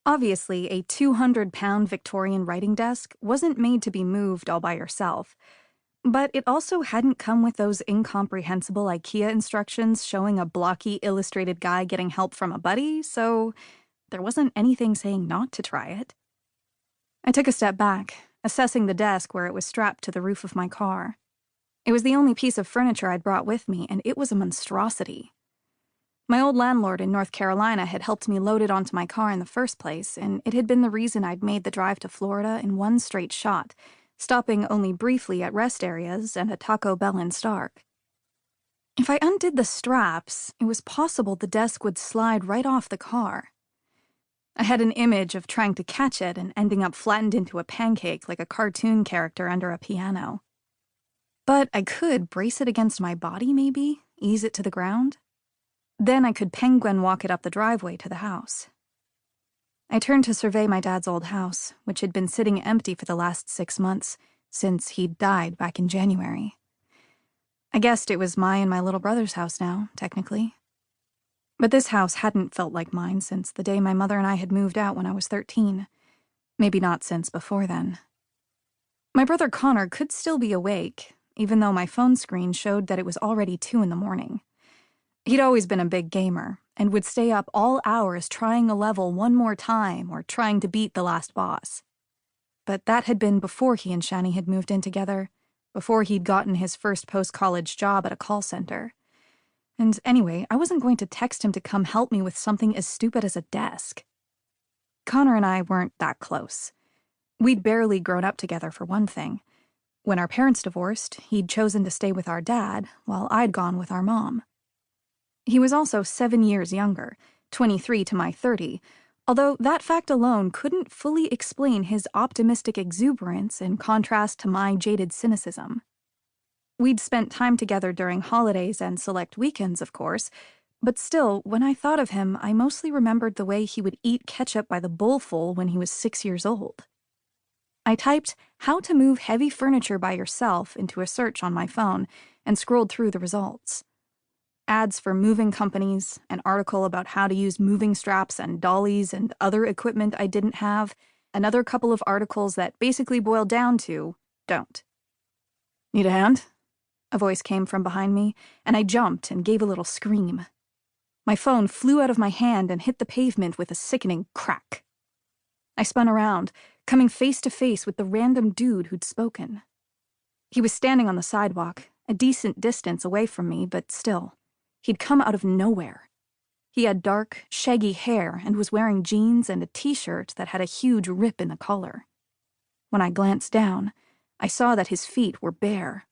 Obviously, a 200-pound Victorian writing desk wasn't made to be moved all by yourself, but it also hadn't come with those incomprehensible IKEA instructions showing a blocky illustrated guy getting help from a buddy, so there wasn't anything saying not to try it. I took a step back, assessing the desk where it was strapped to the roof of my car. It was the only piece of furniture I'd brought with me, and it was a monstrosity. My old landlord in North Carolina had helped me load it onto my car in the first place, and it had been the reason I'd made the drive to Florida in one straight shot, stopping only briefly at rest areas and a Taco Bell in Stark. If I undid the straps, it was possible the desk would slide right off the car. I had an image of trying to catch it and ending up flattened into a pancake like a cartoon character under a piano. But I could brace it against my body, maybe, ease it to the ground. Then I could penguin walk it up the driveway to the house. I turned to survey my dad's old house, which had been sitting empty for the last 6 months, since he'd died back in January. I guessed it was my and my little brother's house now, technically. But this house hadn't felt like mine since the day my mother and I had moved out when I was 13. Maybe not since before then. My brother Connor could still be awake, even though my phone screen showed that it was already 2 in the morning. He'd always been a big gamer, and would stay up all hours trying a level one more time or trying to beat the last boss. But that had been before he and Shani had moved in together, before he'd gotten his first post-college job at a call center. And anyway, I wasn't going to text him to come help me with something as stupid as a desk. Connor and I weren't that close. We'd barely grown up together, for one thing. When our parents divorced, he'd chosen to stay with our dad, while I'd gone with our mom. He was also 7 years younger, 23 to my 30, although that fact alone couldn't fully explain his optimistic exuberance in contrast to my jaded cynicism. We'd spent time together during holidays and select weekends, of course, but still, when I thought of him, I mostly remembered the way he would eat ketchup by the bowlful when he was 6 years old. I typed "how to move heavy furniture by yourself" into a search on my phone and scrolled through the results. Ads for moving companies, an article about how to use moving straps and dollies and other equipment I didn't have, another couple of articles that basically boiled down to, don't. "Need a hand?" A voice came from behind me, and I jumped and gave a little scream. My phone flew out of my hand and hit the pavement with a sickening crack. I spun around, coming face to face with the random dude who'd spoken. He was standing on the sidewalk, a decent distance away from me, but still. He'd come out of nowhere. He had dark, shaggy hair and was wearing jeans and a t-shirt that had a huge rip in the collar. When I glanced down, I saw that his feet were bare,